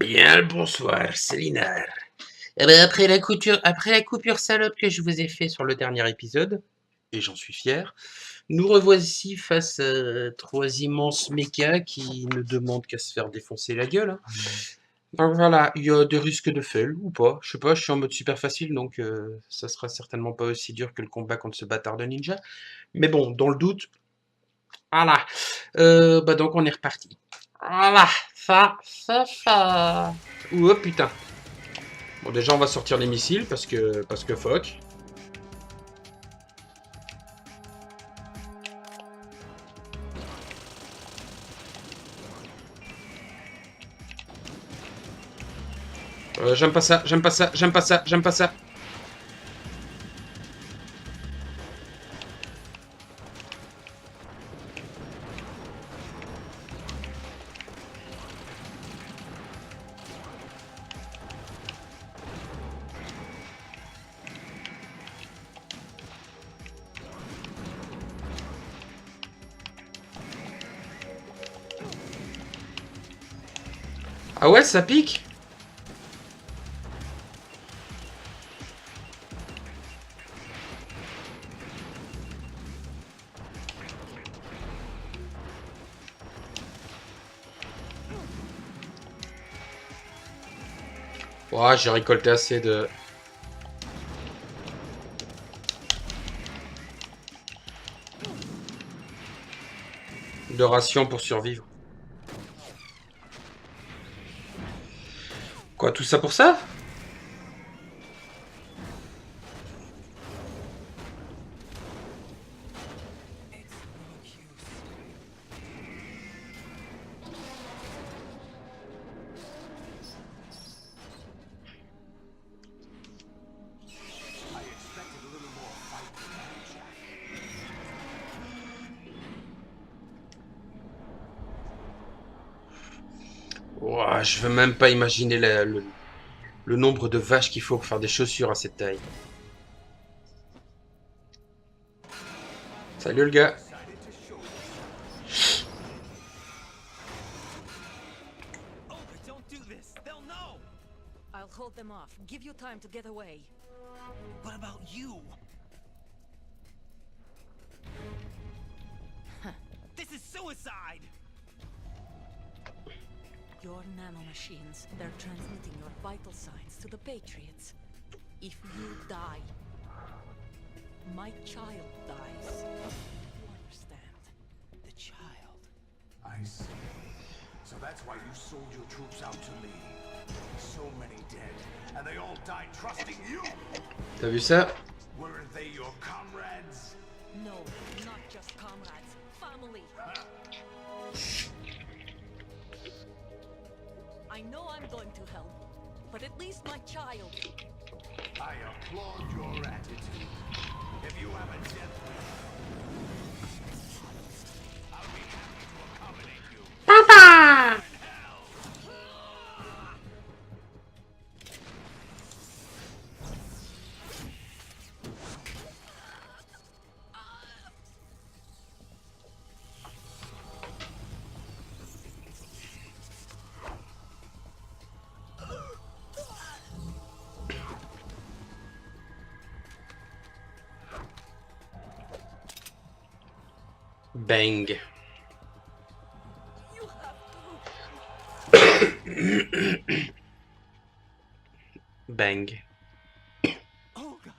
Bien le bonsoir, c'est Lynar. Après la coupure salope que je vous ai fait sur le dernier épisode, et j'en suis fier, nous revoici face à trois immenses mechas qui ne demandent qu'à se faire défoncer la gueule. Hein. Donc voilà, il y a des risques de fail ou pas, je sais pas, je suis en mode super facile donc ça sera certainement pas aussi dur que le combat contre ce bâtard de ninja. Mais bon, dans le doute, voilà. Donc on est reparti. Voilà, ça. Oh putain. Bon, déjà, on va sortir les missiles parce que fuck. J'aime pas ça, j'aime pas ça, j'aime pas ça, j'aime pas ça. Ah ouais, ça pique. Ouais, j'ai récolté assez de rations pour survivre. Quoi, tout ça pour ça? Ouah, je veux même pas imaginer le nombre de vaches qu'il faut pour faire des chaussures à cette taille. Salut le gars. I'll hold them off. Give you time to get away. What about you? This is suicide! Your nanomachines, they're transmitting your vital signs to the Patriots. If you die, my child dies. You understand? The child. I see. So that's why you sold your troops out to me. So many dead, and they all died trusting you! T'as vu ça? Weren't they your comrades? No, not just comrades. Family. I know I'm going to hell, but at least my child. I applaud your attitude. If you have a death wish, I'll be happy to accommodate you. Papa! Bang. You have to. Bang. Olga!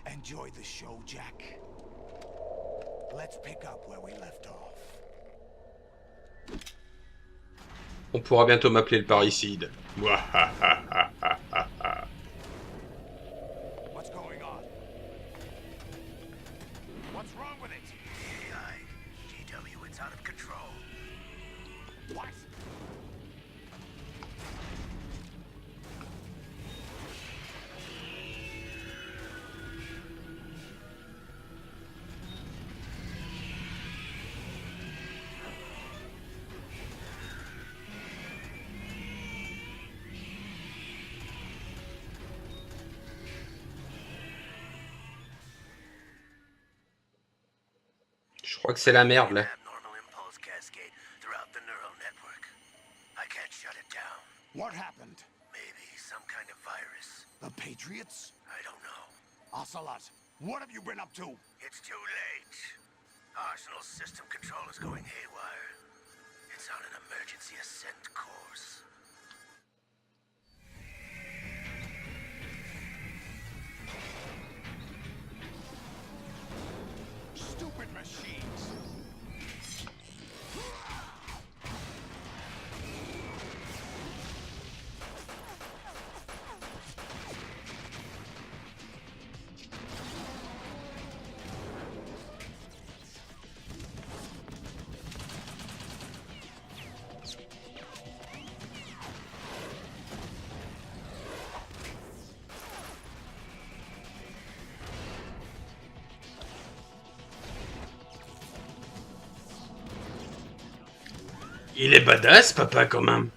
Enjoy the show, Jack. Let's pick up where we left off. On pourra bientôt m'appeler le parricide. What's going on? What's wrong with it? GW, it's out of control. What? Je crois que c'est la merde, là. Abnormal impulse cascade throughout the neural network. I can't shut it down. What happened? Maybe some kind of virus. The Patriots? I don't know. Ocelot, what have you been up to? It's too late. Arsenal's system control is going haywire. It's on an emergency ascent course. Stupid machines. Il est badass, papa, quand même.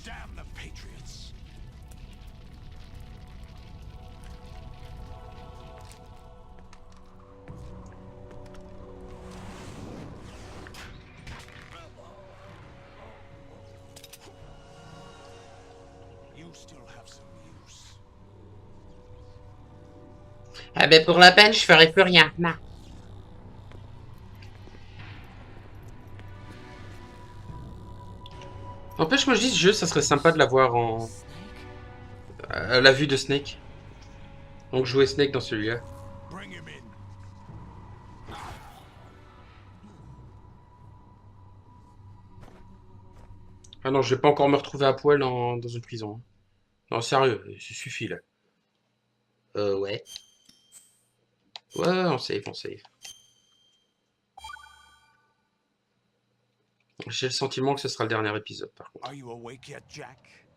Damn the Patriots. You still have some use. Ah ben pour la peine, je ferai plus rien. Non. N'empêche, moi je dis ce jeu, ça serait sympa de l'avoir en... à la vue de Snake. Donc jouer Snake dans celui-là. Bring him in. Ah non, je vais pas encore me retrouver à poil dans une prison. Non, sérieux, ça suffit là. Ouais. Ouais, on save, on save. J'ai le sentiment que ce sera le dernier épisode, par contre. Are you awake yet, Jack?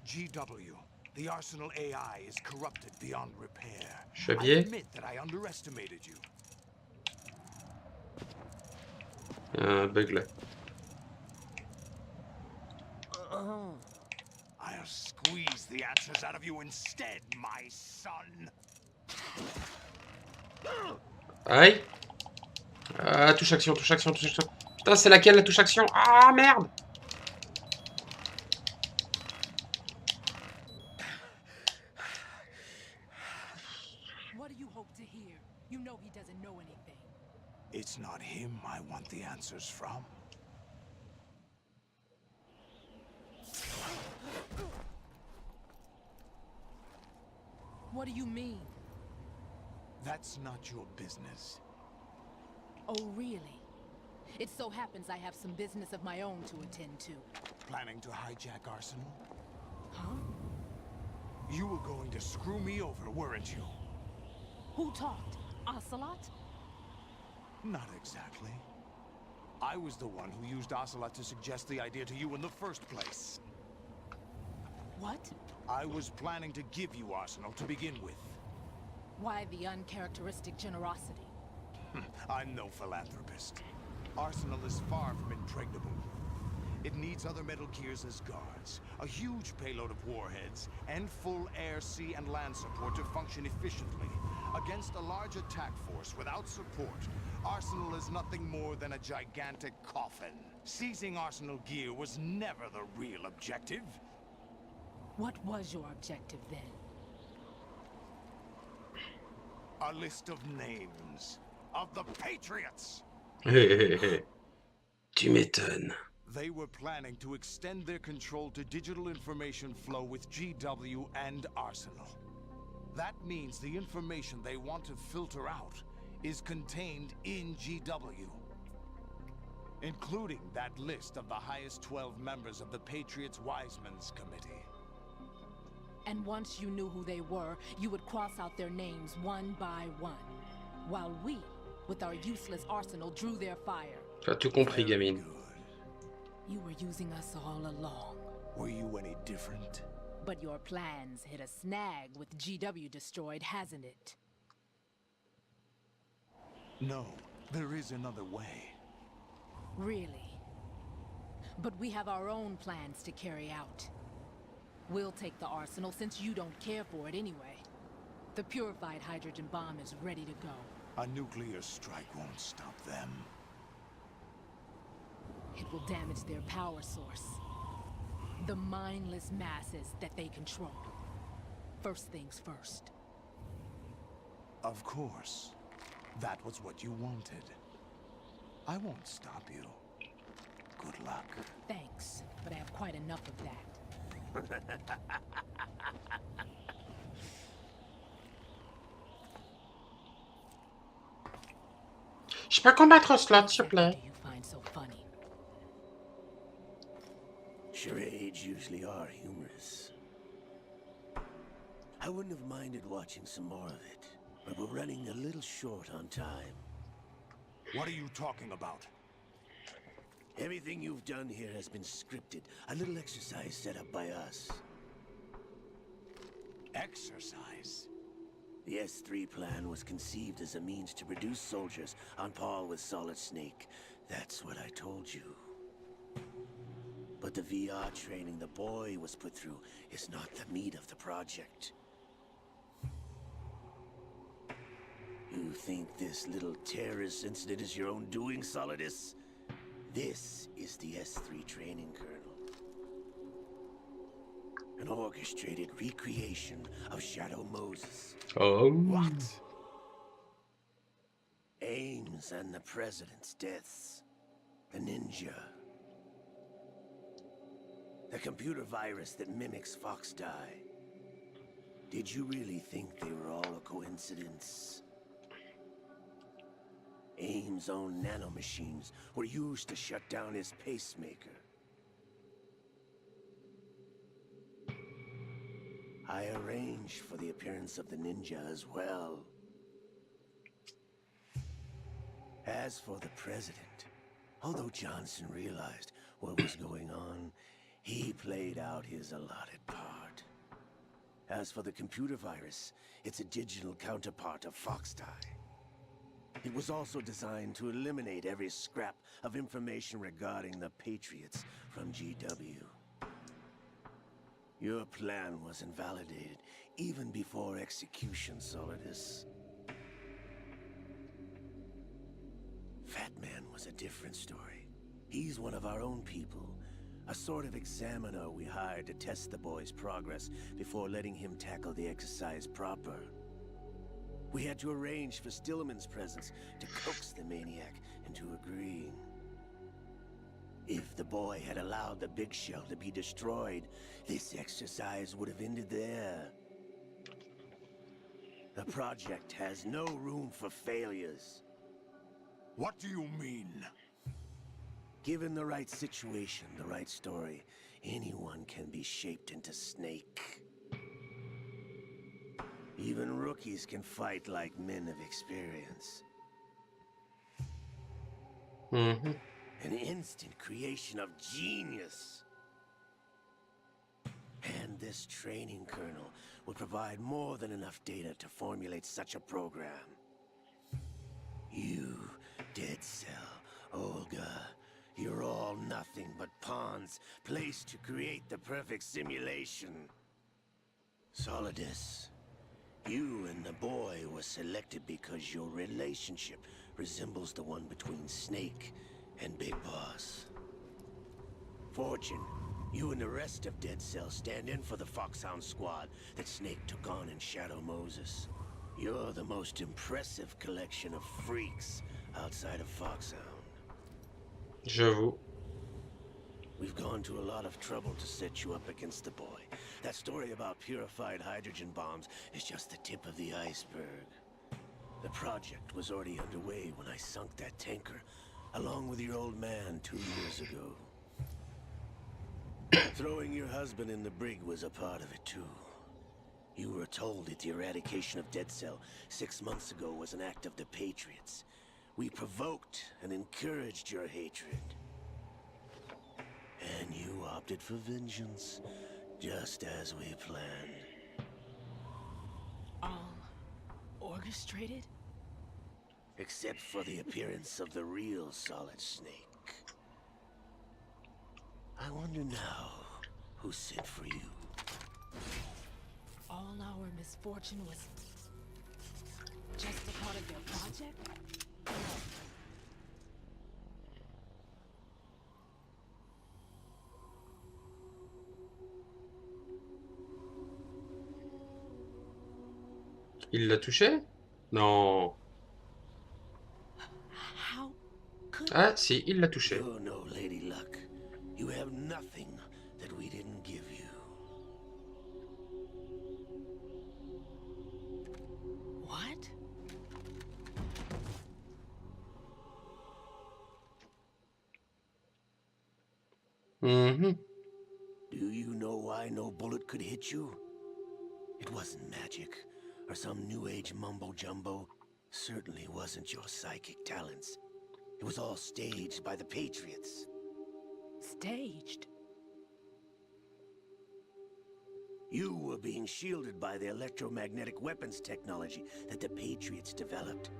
GW, the Arsenal AI is corrupted beyond repair. I Chevier. admit that I underestimated you. Un bug là. I'll squeeze the answers out of you instead, my son. Aïe. Ah, touche action, touche action, touche action. Putain, c'est laquelle la touche action? Ah, merde. What do you hope to hear? You know he doesn't know anything. It's not him I want the answers from. What do you mean? That's not your business. Oh, really? It so happens I have some business of my own to attend to. Planning to hijack Arsenal? Huh? You were going to screw me over, weren't you? Who talked? Ocelot? Not exactly. I was the one who used Ocelot to suggest the idea to you in the first place. What? I was planning to give you Arsenal to begin with. Why the uncharacteristic generosity? I'm no philanthropist. Arsenal is far from impregnable. It needs other Metal Gears as guards, a huge payload of warheads, and full air, sea, and land support to function efficiently. Against a large attack force without support, Arsenal is nothing more than a gigantic coffin. Seizing Arsenal gear was never the real objective. What was your objective then? A list of names of the Patriots. Tu m'étonnes. They were planning to extend their control to digital information flow with GW and Arsenal. That means the information they want to filter out is contained in GW, including that list of the highest 12 members of the Patriots Wiseman's Committee. And once you knew who they were, you would cross out their names one by one, while we, with our useless arsenal, drew their fire. Tu as tout compris, Very gamine. good. You were using us all along. Were you any different? But your plans hit a snag with GW destroyed, hasn't it? No, there is another way. Really? But we have our own plans to carry out. We'll take the arsenal since you don't care for it anyway. The purified hydrogen bomb is ready to go. A nuclear strike won't stop them. It will damage their power source. The mindless masses that they control. First things first. Of course. That was what you wanted. I won't stop you. Good luck. Thanks, but I have quite enough of that. Je peux combattre Slot, s'il te plaît. What do you find so funny? Charades usually are humorous. I wouldn't have minded watching some more of it, but we're running a little short on time. What are you talking about? Everything you've done here has been scripted, a little exercise set up by us. Exercise? The S3 plan was conceived as a means to produce soldiers on par with Solid Snake. That's what I told you. But the VR training the boy was put through is not the meat of the project. You think this little terrorist incident is your own doing, Solidus? This is the S3 training kernel. An orchestrated recreation of Shadow Moses. Oh. What? Ames and the President's deaths. The ninja. The computer virus that mimics Fox Die. Did you really think they were all a coincidence? Ames' own nanomachines were used to shut down his pacemaker. I arranged for the appearance of the ninja as well. As for the president, although Johnson realized what was going on, he played out his allotted part. As for the computer virus, it's a digital counterpart of Fox Die. It was also designed to eliminate every scrap of information regarding the Patriots from GW. Your plan was invalidated even before execution, Solidus. Fat Man was a different story. He's one of our own people, a sort of examiner we hired to test the boy's progress before letting him tackle the exercise proper. We had to arrange for Stillman's presence to coax the maniac into agreeing. If the boy had allowed the big shell to be destroyed, this exercise would have ended there. The project has no room for failures. What do you mean? Given the right situation, the right story, anyone can be shaped into Snake. Even rookies can fight like men of experience. Mm-hmm. An instant creation of genius. And this training kernel would provide more than enough data to formulate such a program. You, Dead Cell, Olga, you're all nothing but pawns placed to create the perfect simulation. Solidus, you and the boy were selected because your relationship resembles the one between Snake and Big Boss. Fortune, you and the rest of Dead Cell stand in for the Foxhound squad that Snake took on in Shadow Moses. You're the most impressive collection of freaks outside of Foxhound. J'avoue. We've gone to a lot of trouble to set you up against the boy. That story about purified hydrogen bombs is just the tip of the iceberg. The project was already underway when I sunk that tanker, along with your old man 2 years ago. Throwing your husband in the brig was a part of it too. You were told that the eradication of Dead Cell 6 months ago was an act of the Patriots. We provoked and encouraged your hatred. And you opted for vengeance, just as we planned. All orchestrated? Except for the appearance of the real Solid Snake. I wonder now who sent for you. All our misfortune was just a part of their project? Il l'a touché? Non. How could Ah, si, il l'a touché. You're no Lady Luck. You have nothing that we didn't give you. what? Mhm. Do you know why no bullet could hit you? It wasn't magic, or some new age mumbo-jumbo. Certainly wasn't your psychic talents. It was all staged by the Patriots. Staged? You were being shielded by the electromagnetic weapons technology that the Patriots developed.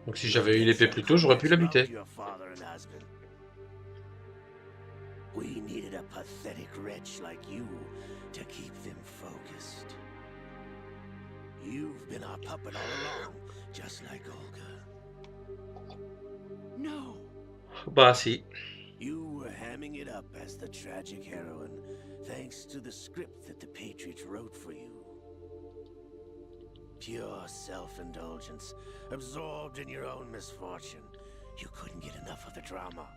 Donc si j'avais eu l'épée plus tôt, j'aurais pu la buter. Your father and husband. We needed a pathetic wretch like you to keep them focused. You've been our puppet all along, just like Olga. No. Bah si. You were hamming it up as the tragic heroine, thanks to the script that the Patriots wrote for you. Pure self-indulgence, absorbed in your own misfortune. You couldn't get enough of the drama.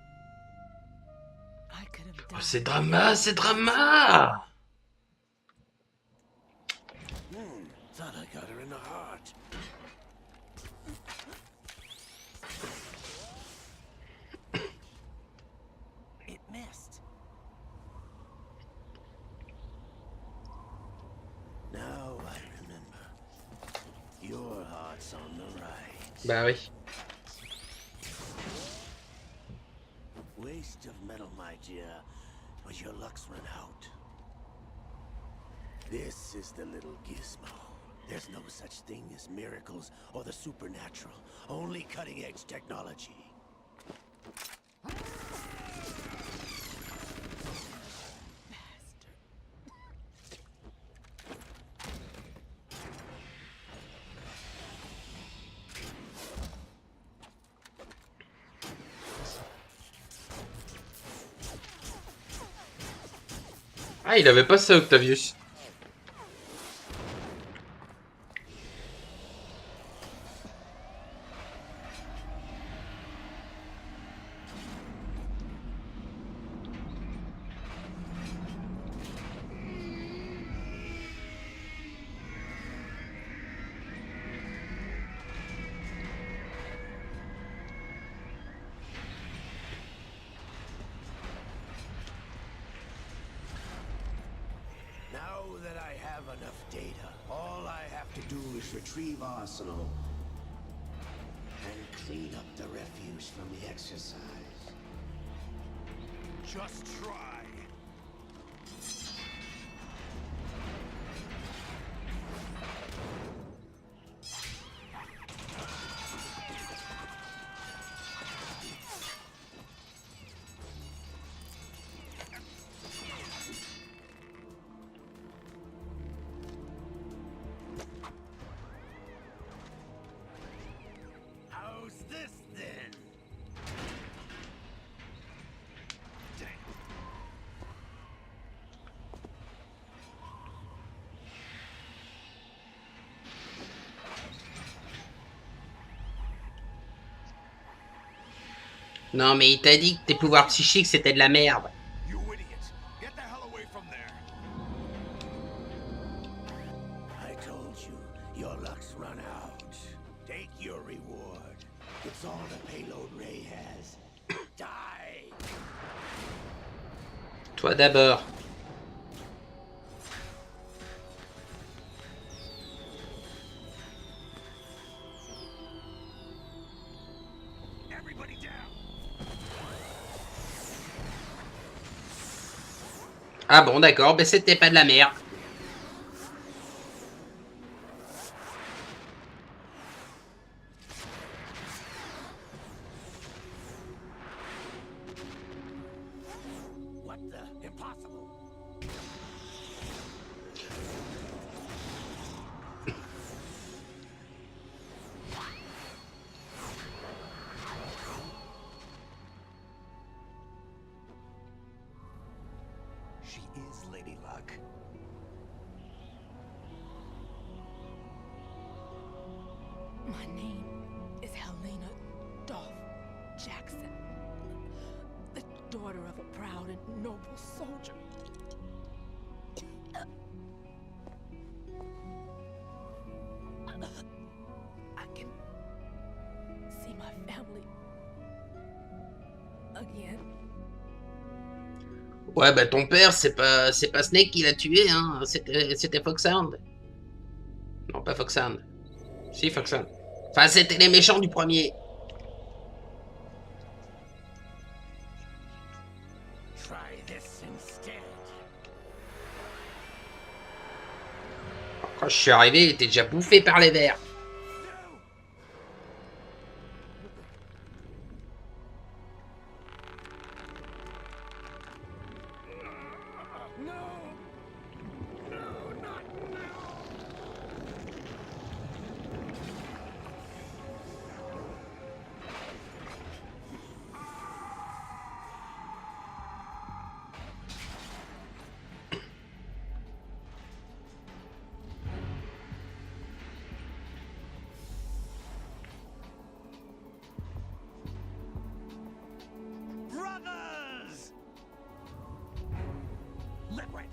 I could have Oh, died. c'est drama, c'est drama. Thought I got her in the heart. It missed. Now I remember. Your heart's on the right. Bah oui. Waste of metal, my dear, but your luck's run out. This is the little gizmo. There's no such thing as miracles or the supernatural, only cutting-edge technology. Ah, il avait pas ça, Octavius. Now that I have enough data, all I have to do is retrieve Arsenal and clean up the refuse from the exercise. Just try. How's this then? Damn. Non, mais il t'a dit que tes pouvoirs psychiques, c'était de la merde. You idiot. Get the hell away from there. I told you, your luck's run out. Take your reward. It's all the payload Ray has. Die! Toi d'abord. Everybody down. Ah bon, d'accord, ben c'était pas de la merde. Impossible. She is Lady Luck. My name is Helena Dolph Jackson, the daughter of a proud and noble soldier. I can see my family again. Ouais, bah ton père, c'est pas Snake qui l'a tué, hein. C'était Foxhound. Non, pas Foxhound. Si, Foxhound. Enfin, c'était les méchants du premier. Try this instead. Quand je suis arrivé, il était déjà bouffé par les vers. Brothers! Liquid!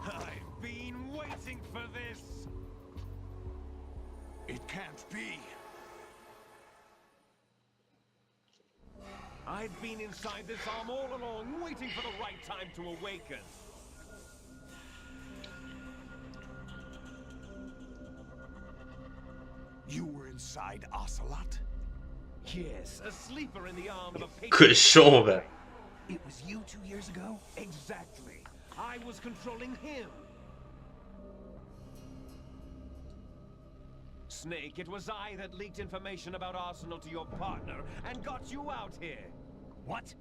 I've been waiting for this! It can't be. I've been inside this arm all along, waiting for the right time to awaken. You were inside Ocelot? Yes, a sleeper in the arm of a patron. Cochon, va. It was you 2 years ago? Exactly. I was controlling him. Snake, it was I that leaked information about Arsenal to your partner and got you out here. What?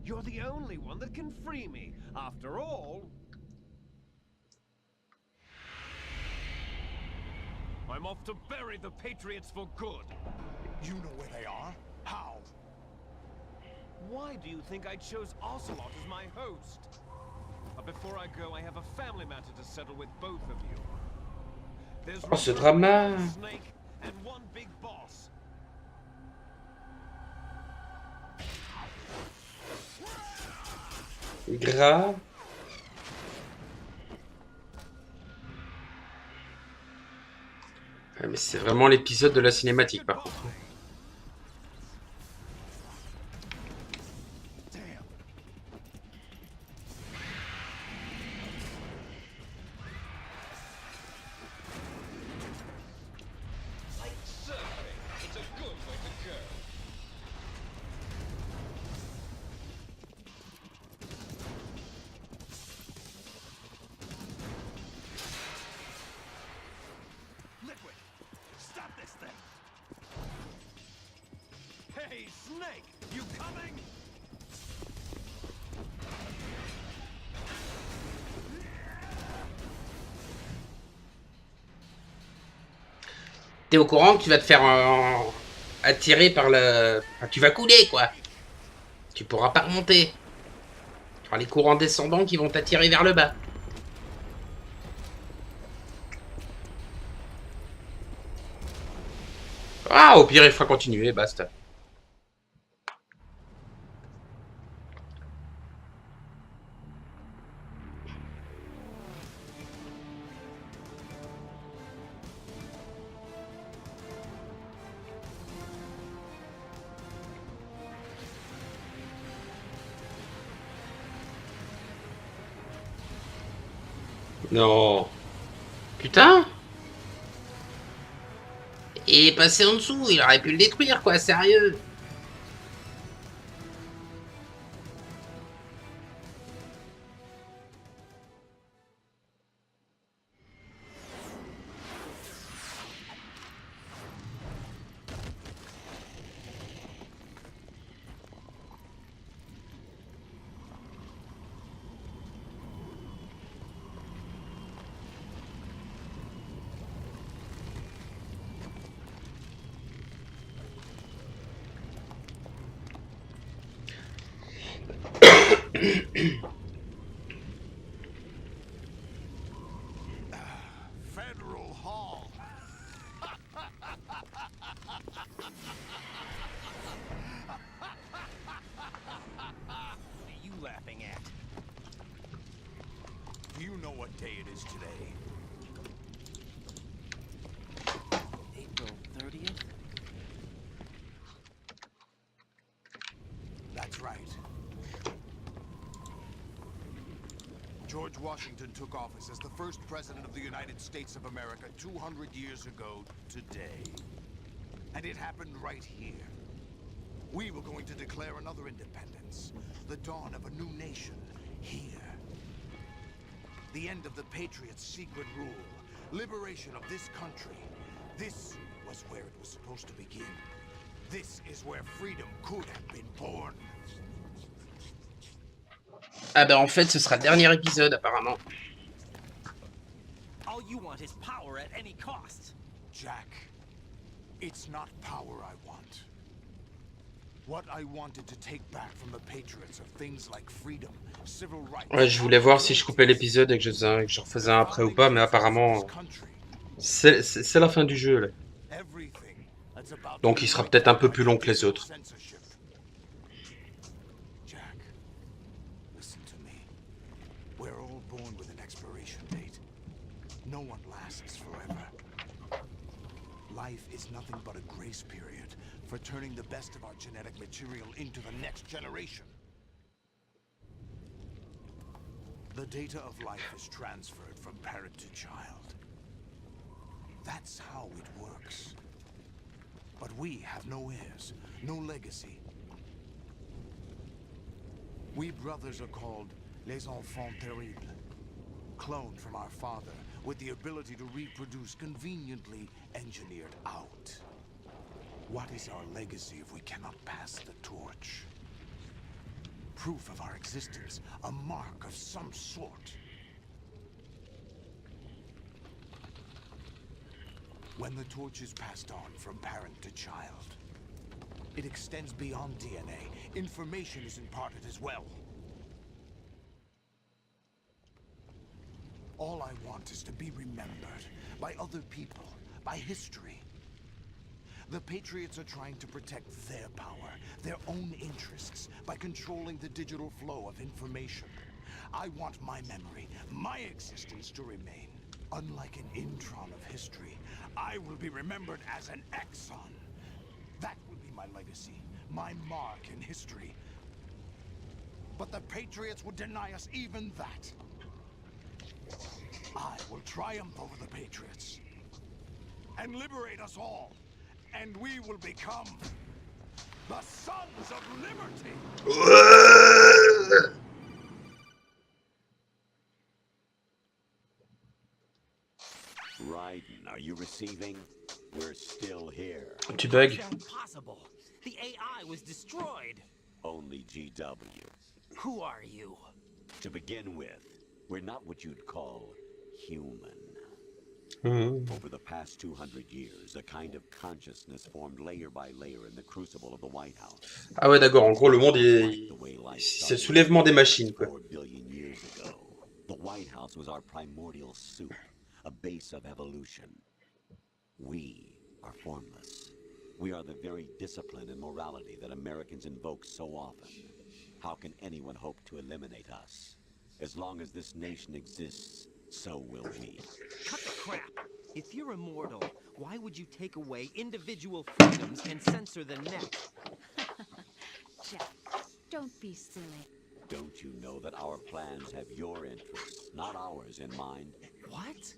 You're the only one that can free me. After all, I'm off to bury the Patriots for good. You know where they are? How? Why do you think I chose Ocelot as my host? But before I go, I have a family matter to settle with both of you. There's Oh, ce drama. Snake and one big boss. Gras. Ouais, mais c'est vraiment l'épisode de la cinématique, par contre. Damn. Like surfing, it's a good way to go. Liquid, stop this thing! Hey, Snake, you coming? T'es au courant que tu vas te faire attirer par le... Enfin, tu vas couler, quoi. Tu pourras pas remonter. Tu auras les courants descendants qui vont t'attirer vers le bas. Ah, au pire, il faut continuer, basta. Non. Putain. Il est passé en dessous, il aurait pu le détruire, quoi, sérieux. is today. April 30th? That's right. George Washington took office as the first president of the United States of America 200 years ago today. And it happened right here. We were going to declare another independence, the dawn of a new nation, here. The end of the Patriots' secret rule, liberation of this country. This was where it was supposed to begin. This is where freedom could have been born. Ah bah en fait ce sera le dernier épisode apparemment. All you want is power at any cost. Jack, it's not power I want. What I wanted to take back from the Patriots are things like freedom, civil rights. Ouais, je voulais voir si je coupais l'épisode et que je refaisais un après ou pas, mais apparemment c'est la fin du jeu là. Donc il sera peut-être un peu plus long que les autres. Jack, listen to me. We're all born with an expiration date. No one lasts forever. Life is nothing but a grace period for turning the best of our genetic material into the next generation. The data of life is transferred from parent to child. That's how it works. But we have no heirs, no legacy. We brothers are called les enfants terribles, cloned from our father, with the ability to reproduce conveniently engineered out. What is our legacy if we cannot pass the torch? Proof of our existence, a mark of some sort. When the torch is passed on from parent to child, it extends beyond DNA. Information is imparted as well. All I want is to be remembered by other people, by history. The Patriots are trying to protect their power, their own interests, by controlling the digital flow of information. I want my memory, my existence to remain. Unlike an intron of history, I will be remembered as an exon. That will be my legacy, my mark in history. But the Patriots would deny us even that. I will triumph over the Patriots and liberate us all. And we will become the Sons of Liberty. Raiden, are you receiving? We're still here. Tu bug. Impossible. The AI was destroyed. Only GW. Who are you? To begin with, we're not what you'd call human. Over the past 200 years, a kind of consciousness formed layer by layer in the crucible of the White House. Ah ouais d'accord, en gros le monde est... c'est le soulèvement des machines quoi. 4 billion years ago, the White House was our primordial soup, a base of evolution. We are formless. We are the very discipline and morality that Americans invoke so often. How can anyone hope to eliminate us? As long as this nation exists, so will we. Cut the crap. If you're immortal, why would you take away individual freedoms and censor the next? Jack, don't be silly. Don't you know that our plans have your interests, not ours, in mind? What?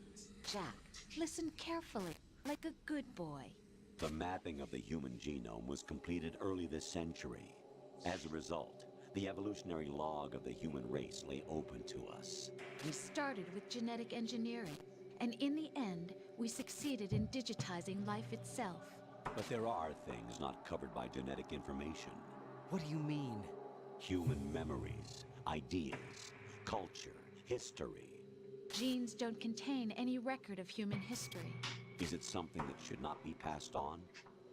Jack, listen carefully, like a good boy. The mapping of the human genome was completed early this century. As a result, the evolutionary log of the human race lay open to us. We started with genetic engineering, and in the end, we succeeded in digitizing life itself. But there are things not covered by genetic information. What do you mean? Human memories, ideas, culture, history. Genes don't contain any record of human history. Is it something that should not be passed on?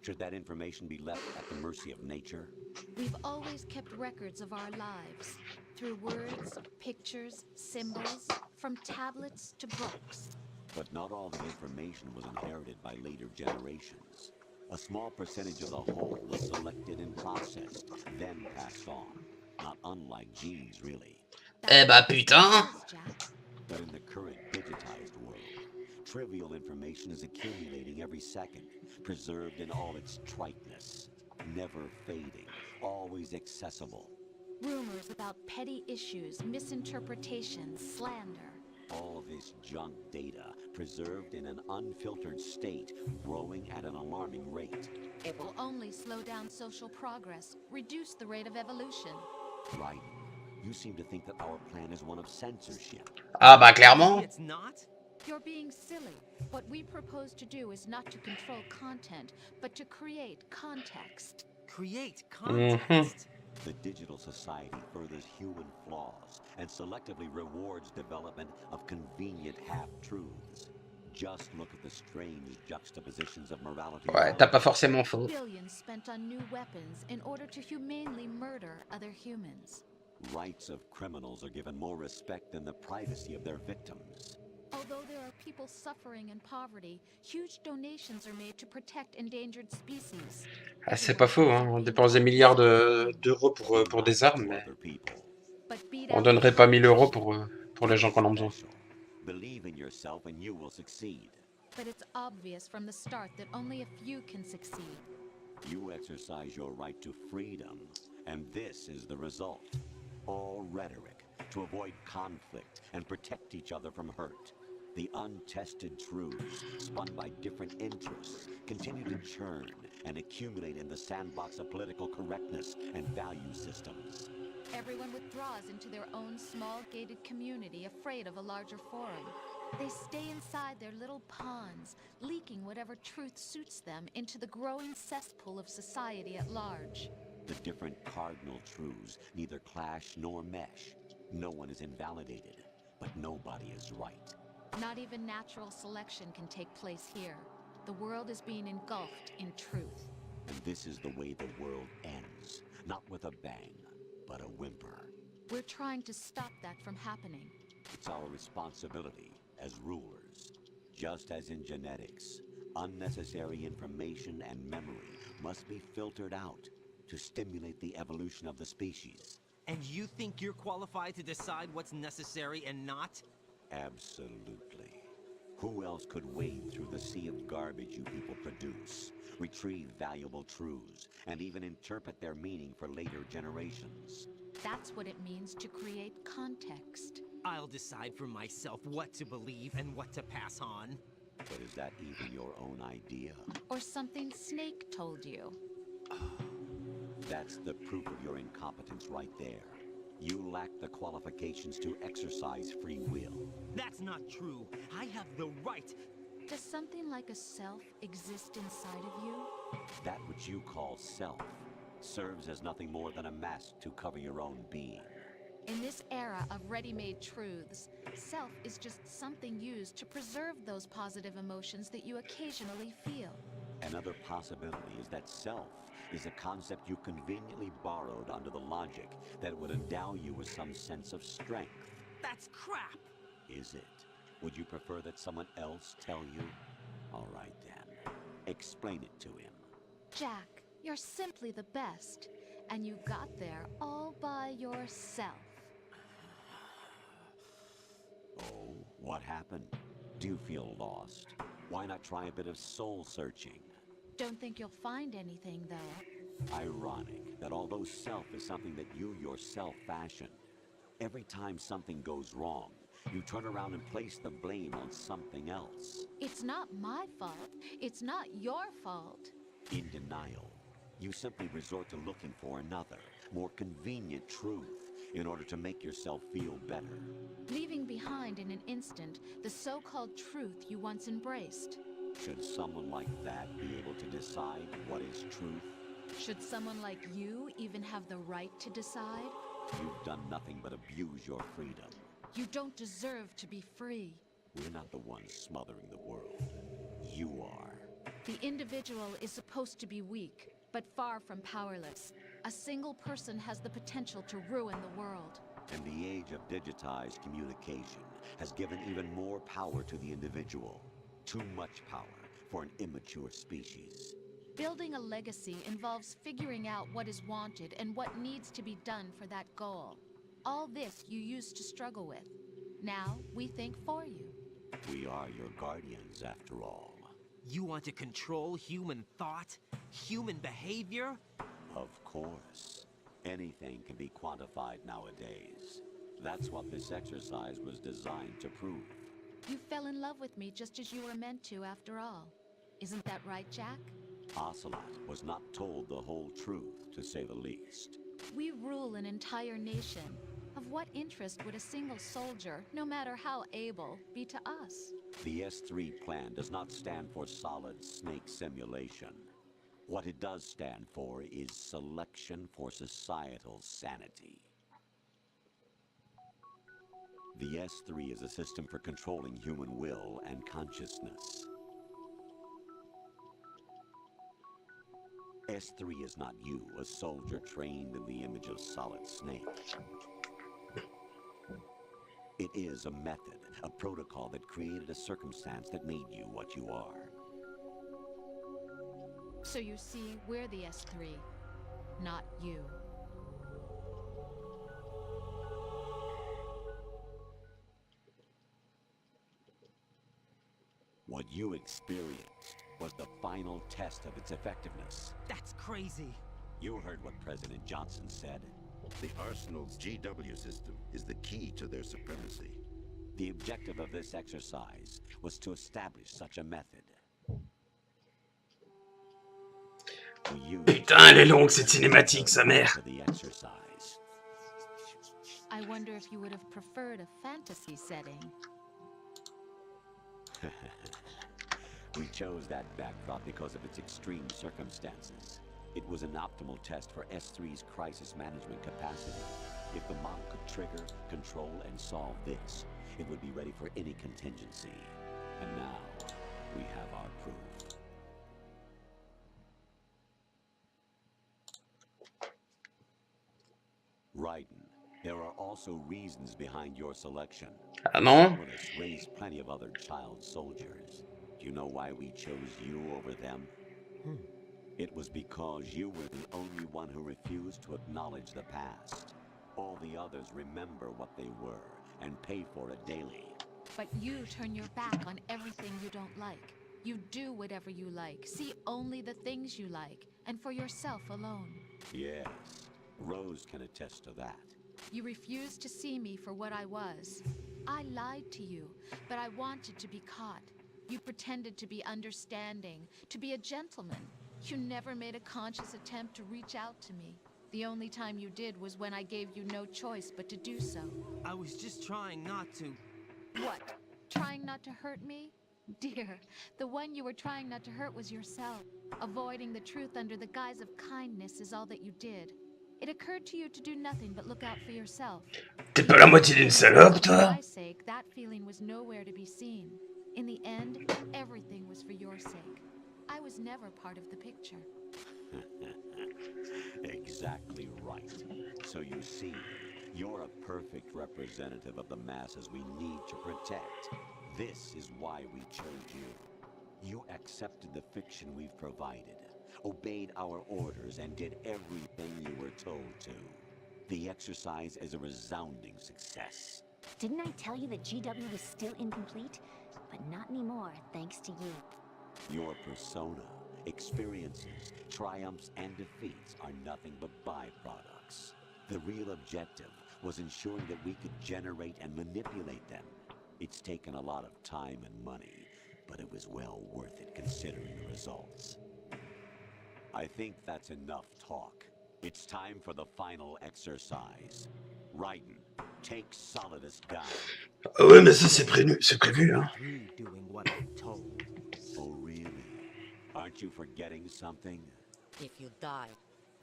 Should that information be left at the mercy of nature? We've always kept records of our lives, through words, pictures, symbols, from tablets to books. But not all the information was inherited by later generations. A small percentage of the whole was selected and processed, then passed on. Not unlike genes, really. Eh bah putain! Jack. But in the current digitized world, trivial information is accumulating every second, preserved in all its triteness, never fading, always accessible. Rumors about petty issues, misinterpretations, slander. All this junk data, preserved in an unfiltered state, growing at an alarming rate. It will only slow down social progress, reduce the rate of evolution. Right? You seem to think that our plan is one of censorship. Ah bah clairement. It's not? You're being silly. What we propose to do is not to control content, but to create context. Create context. The digital society furthers human flaws and selectively rewards development of convenient half-truths. Just look at the strange juxtapositions of morality. Ouais, t'as pas forcément faux. Billions spent on new weapons in order to humanely murder other humans. Rights of criminals are given more respect than the privacy of their victims. Although there are people suffering in poverty, huge donations are made to protect endangered species. Ah, c'est pas faux, hein. On dépense des milliards d'euros pour des armes, mais But beat on out donnerait pas 1000 euros pour les gens qui en ont besoin. Believe in yourself and you will succeed. But it's obvious from the start that only a few can succeed. You exercise your right to freedom, and this is the result. All rhetoric to avoid conflict and protect each other from hurt. The untested truths, spun by different interests, continue to churn and accumulate in the sandbox of political correctness and value systems. Everyone withdraws into their own small gated community, afraid of a larger forum. They stay inside their little ponds, leaking whatever truth suits them into the growing cesspool of society at large. The different cardinal truths neither clash nor mesh. No one is invalidated, but nobody is right. Not even natural selection can take place here. The world is being engulfed in truth. And this is the way the world ends. Not with a bang, but a whimper. We're trying to stop that from happening. It's our responsibility as rulers. Just as in genetics, unnecessary information and memory must be filtered out to stimulate the evolution of the species. And you think you're qualified to decide what's necessary and not? Absolutely. Who else could wade through the sea of garbage you people produce, retrieve valuable truths, and even interpret their meaning for later generations? That's what it means to create context. I'll decide for myself what to believe and what to pass on. But is that even your own idea? Or something Snake told you. That's the proof of your incompetence right there. You lack the qualifications to exercise free will. That's not true. I have the right. Does something like a self exist inside of you? That which you call self serves as nothing more than a mask to cover your own being. In this era of ready-made truths, self is just something used to preserve those positive emotions that you occasionally feel. Another possibility is that self is a concept you conveniently borrowed under the logic that would endow you with some sense of strength. That's crap. Is it? Would you prefer that someone else tell you? All right then. Explain it to him. Jack, you're simply the best. And you got there all by yourself. Oh, what happened? Do you feel lost? Why not try a bit of soul searching? Don't think you'll find anything, though. Ironic that although self is something that you yourself fashioned, every time something goes wrong, you turn around and place the blame on something else. It's not my fault. It's not your fault. In denial, you simply resort to looking for another, more convenient truth in order to make yourself feel better. Leaving behind in an instant the so-called truth you once embraced. Should someone like that be able to decide what is truth? Should someone like you even have the right to decide? You've done nothing but abuse your freedom. You don't deserve to be free. We're not the ones smothering the world. You are. The individual is supposed to be weak, but far from powerless. A single person has the potential to ruin the world. And the age of digitized communication has given even more power to the individual. Too much power for an immature species. Building a legacy involves figuring out what is wanted and what needs to be done for that goal. All this you used to struggle with. Now, we think for you. We are your guardians, after all. You want to control human thought? Human behavior? Of course. Anything can be quantified nowadays. That's what this exercise was designed to prove. You fell in love with me just as you were meant to, after all. Isn't that right, Jack? Ocelot was not told the whole truth, to say the least. We rule an entire nation. Of what interest would a single soldier, no matter how able, be to us? The S3 plan does not stand for solid snake simulation. What it does stand for is selection for societal sanity. The S3 is a system for controlling human will and consciousness. S3 is not you, a soldier trained in the image of Solid Snake. It is a method, a protocol that created a circumstance that made you what you are. So you see, we're the S3, not you. What you experienced was the final test of its effectiveness. That's crazy. You heard what President Johnson said. The Arsenal's GW system is the key to their supremacy. The objective of this exercise was to establish such a method. Putain, elle est longue cette cinématique, sa mère. The exercise. I wonder if you would have preferred a fantasy setting. We chose that backdrop because of its extreme circumstances. It was an optimal test for S3's crisis management capacity. If the model could trigger, control, and solve this, it would be ready for any contingency. And now, we have our proof. Raiden, there are also reasons behind your selection. Ah non? Someone raised plenty of other child soldiers. Do you know why we chose you over them? It was because you were the only one who refused to acknowledge the past. All the others remember what they were and pay for it daily. But you turn your back on everything you don't like. You do whatever you like, see only the things you like, and for yourself alone. Yes, Rose can attest to that. You refused to see me for what I was. I lied to you, but I wanted to be caught. You pretended to be understanding, to be a gentleman. You never made a conscious attempt to reach out to me. The only time you did was when I gave you no choice but to do so. I was just trying not to. What? Trying not to hurt me? Dear, the one you were trying not to hurt was yourself. Avoiding the truth under the guise of kindness is all that you did. It occurred to you to do nothing but look out for yourself. T'es pas la moitié d'une salope, For toi? my sake, that feeling was nowhere to be seen. In the end, everything was for your sake. I was never part of the picture. Exactly right. So you see, you're a perfect representative of the masses we need to protect. This is why we chose you. You accepted the fiction we've provided, obeyed our orders, and did everything you were told to. The exercise is a resounding success. Didn't I tell you that GW was still incomplete? But not anymore, thanks to you. Your persona, experiences, triumphs, and defeats are nothing but byproducts. The real objective was ensuring that we could generate and manipulate them. It's taken a lot of time and money, but it was well worth it considering the results. I think that's enough talk. It's time for the final exercise. Raiden, take Solidus down. Ah ouais, mais ça c'est prévu, hein. You doing what I'm told. Oh, really? Aren't you forgetting something? If you die,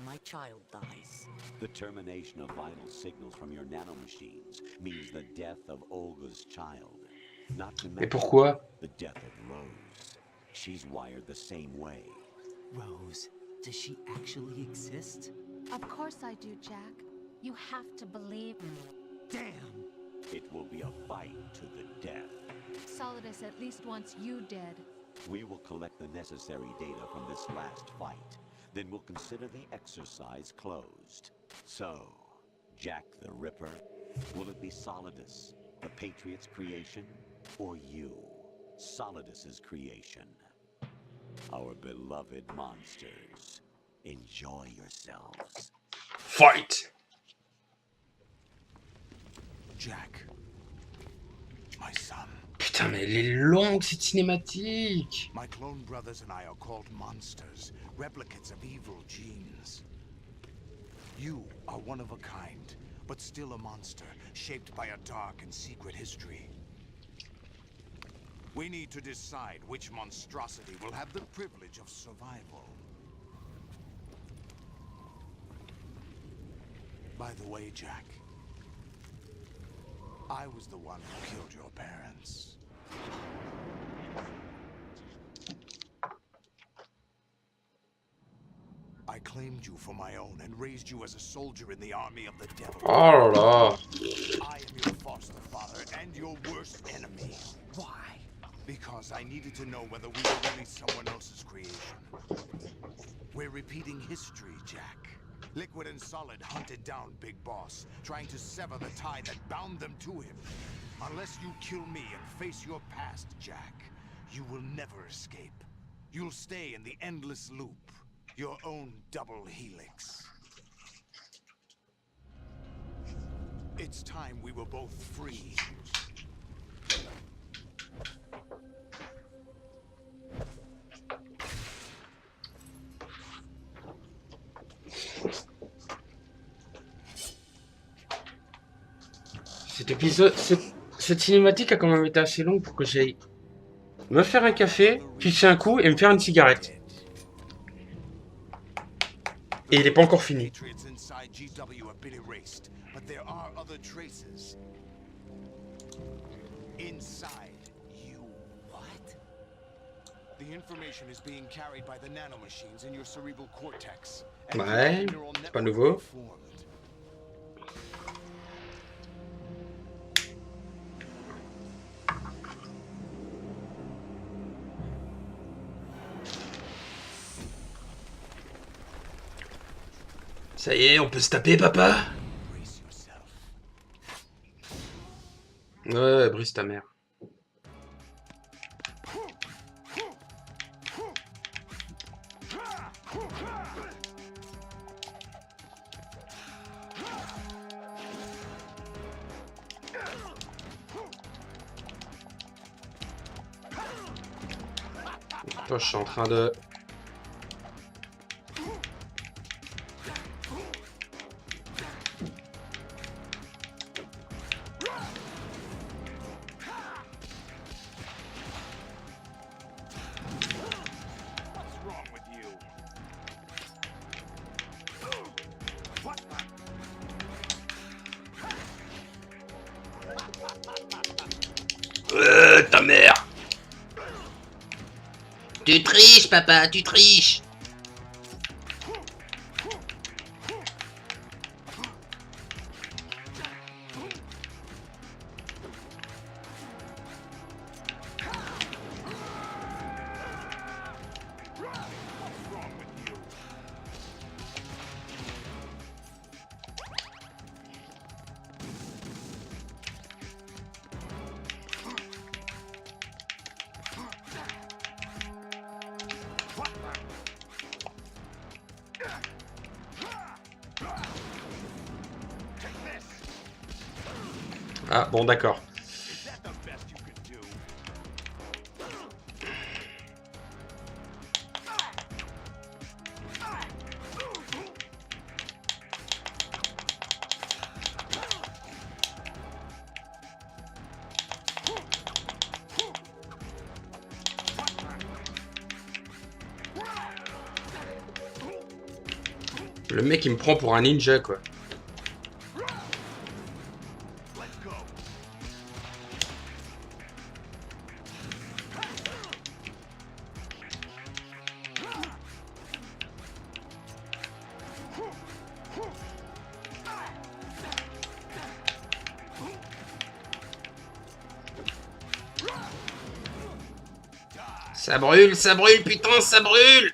my child dies. The termination of vital signals from your nanomachines means the death of Olga's child. Not to Et mention pourquoi? the death of Rose. She's wired the same way. Rose, does she actually exist? Of course I do, Jack. You have to believe me. Damn! It will be a fight to the death. Solidus at least wants you dead. We will collect the necessary data from this last fight. Then we'll consider the exercise closed. So, Jack the Ripper, will it be Solidus the Patriot's creation, or you, Solidus's creation? Our beloved monsters, enjoy yourselves. Fight! Jack, my son. Putain, mais elle est longue cette cinématique! My clone brothers and I are called monsters, replicates of evil genes. You are one of a kind, but still a monster, shaped by a dark and secret history. We need to decide which monstrosity will have the privilege of survival. By the way, Jack, I was the one who killed your parents. I claimed you for my own and raised you as a soldier in the army of the devil. Oh là là! I am your foster father and your worst enemy. Why? Because I needed to know whether we were really someone else's creation. We're repeating history, Jack. Liquid and Solid hunted down Big Boss, trying to sever the tie that bound them to him. Unless you kill me and face your past, Jack, you will never escape. You'll stay in the endless loop, your own double helix. It's time we were both free. Cet épisode, cette cinématique a quand même été assez longue pour que j'aille me faire un café, pisser un coup et me faire une cigarette. Et il est pas encore fini. Ouais, c'est pas nouveau. Ça y est, on peut se taper, papa? Ouais, brise ta mère. Toi, je suis en train de... ta mère! Tu triches, papa, tu triches! Ah, bon, d'accord. Le mec, il me prend pour un ninja, quoi. Ça brûle, putain, ça brûle!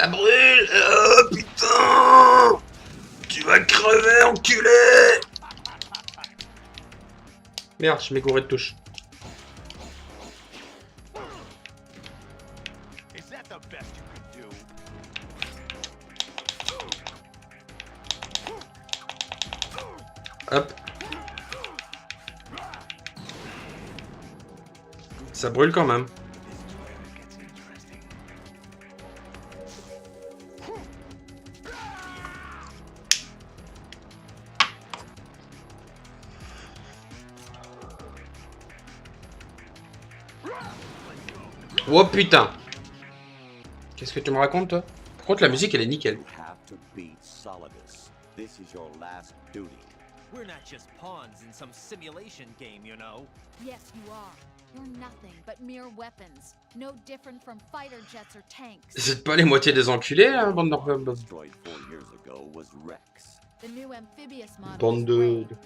Ça brûle. Oh putain. Tu vas crever, enculé. Merde, je m'ai gouré de touche. Is that the best you could do? Hop. Ça brûle quand même. Oh putain. Qu'est-ce que tu me racontes toi? Par contre la musique elle est nickel. You have to beat Solidus. This is your last duty. We're not just pawns in some simulation game, you know. Yes, you are. You're nothing but mere weapons. No different from fighter jets or tanks. Vous êtes pas les moitiés des enculés là, bande de... Destroyed 4 years ago was Rex. The new amphibious model Bande is de... great.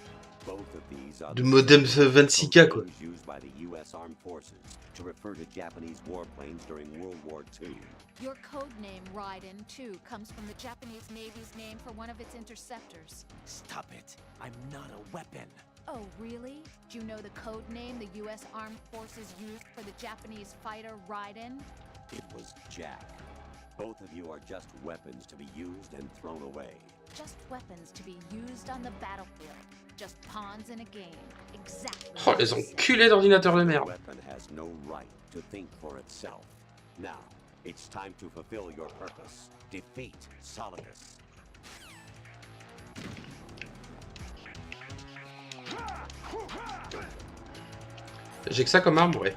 Both of these are de the modem same 26K quoi. names used by the US Armed Forces to refer to Japanese warplanes during World War II. Your code name, Raiden, too, comes from the Japanese Navy's name for one of its interceptors. Stop it. I'm not a weapon. Oh, really? Do you know the code name the U.S. Armed Forces used for the Japanese fighter Raiden? It was Jack. Both of you are just weapons to be used and thrown away. Just weapons to be used on the battlefield. Just pawns in a game. Exactly. Oh les enculés d'ordinateur de The merde. weapon has no right to think for itself. Now, it's time to fulfill your purpose. Defeat Solidus. J'ai que ça comme arme, ouais.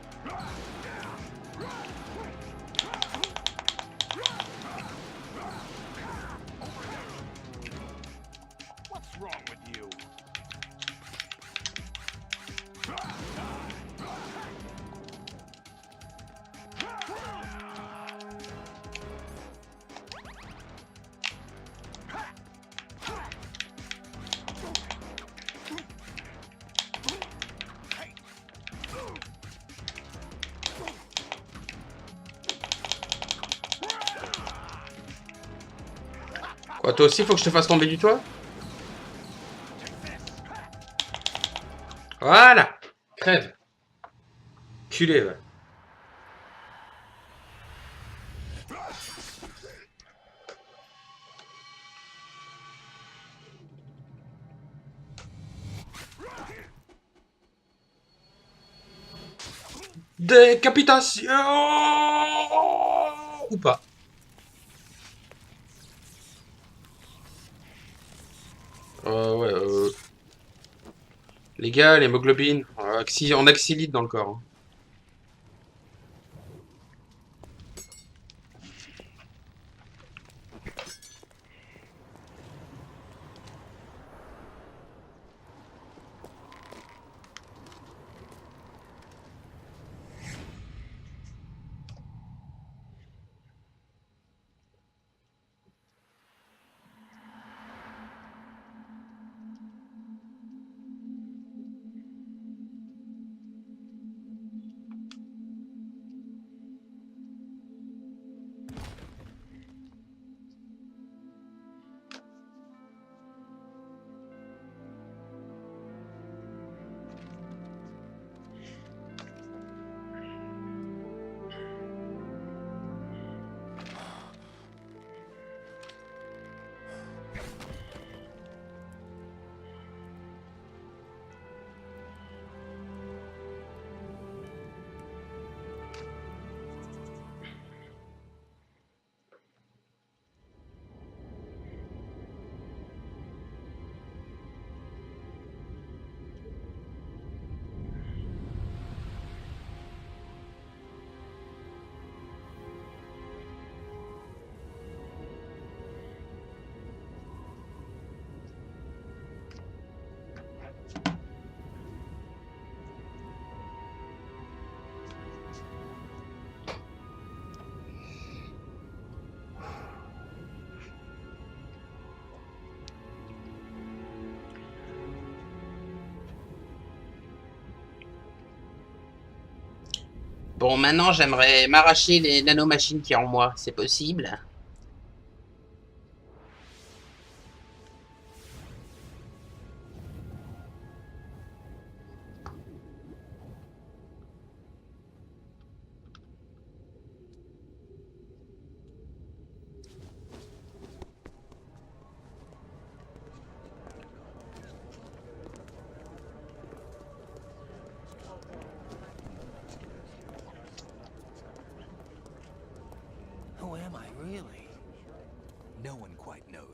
What's wrong with you? Quoi, toi aussi faut que je te fasse tomber du toit? Voilà. Crève. Culé, ouais. Décapitation. Ou pas. Ouais, les gars, l'hémoglobine, on a xylite dans le corps. Hein. Bon, maintenant, j'aimerais m'arracher les nanomachines qui y a en moi. C'est possible?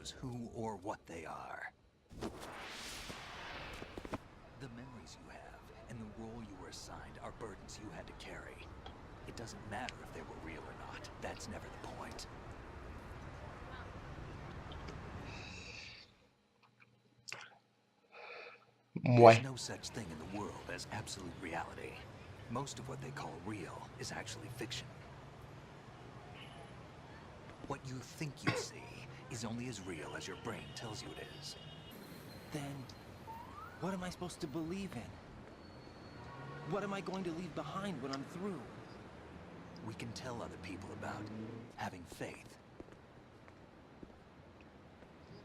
knows who or what they are. The memories you have and the role you were assigned are burdens you had to carry. It doesn't matter if they were real or not. That's never the point. There's no such thing in the world as absolute reality. Most of what they call real is actually fiction. What you think you see is only as real as your brain tells you it is. Then, what am I supposed to believe in? What am I going to leave behind when I'm through? We can tell other people about having faith.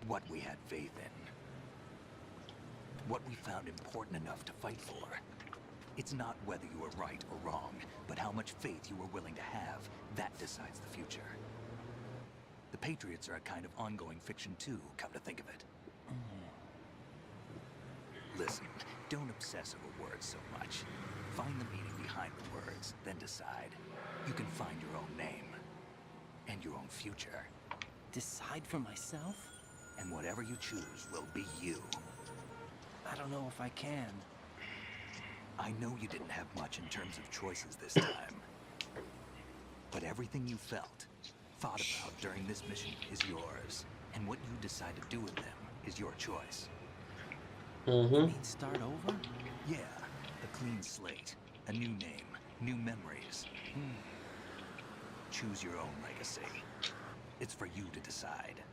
What we had faith in. What we found important enough to fight for. It's not whether you were right or wrong, but how much faith you were willing to have. That decides the future. The Patriots are a kind of ongoing fiction too, come to think of it. Listen, don't obsess over words so much. Find the meaning behind the words, then decide. You can find your own name. And your own future. Decide for myself? And whatever you choose will be you. I don't know if I can. I know you didn't have much in terms of choices this time. But everything you felt, thought about during this mission is yours. And what you decide to do with them is your choice. You mean start over? Yeah, a clean slate, a new name, new memories. Choose your own legacy. It's for you to decide.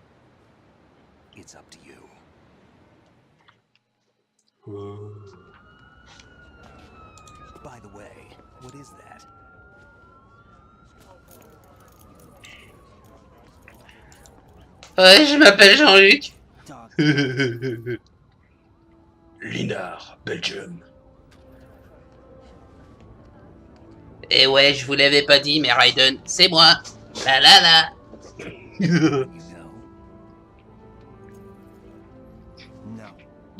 It's up to you. By the way, what is that? Ouais, je m'appelle Jean-Luc. Lynar, Belgium. Et ouais, je vous l'avais pas dit, mais Raiden, c'est moi. La la la. No,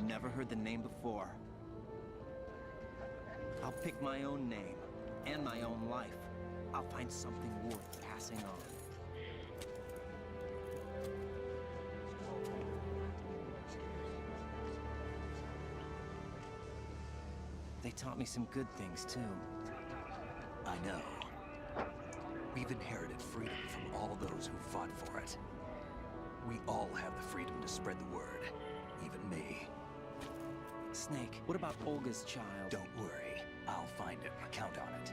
never heard the name before. I'll pick my own name and my own life. I'll find something worth passing on. They taught me some good things too. I know. We've inherited freedom from all those who fought for it. We all have the freedom to spread the word, even me. Snake, what about Olga's child? Don't worry, I'll find him. Count on it.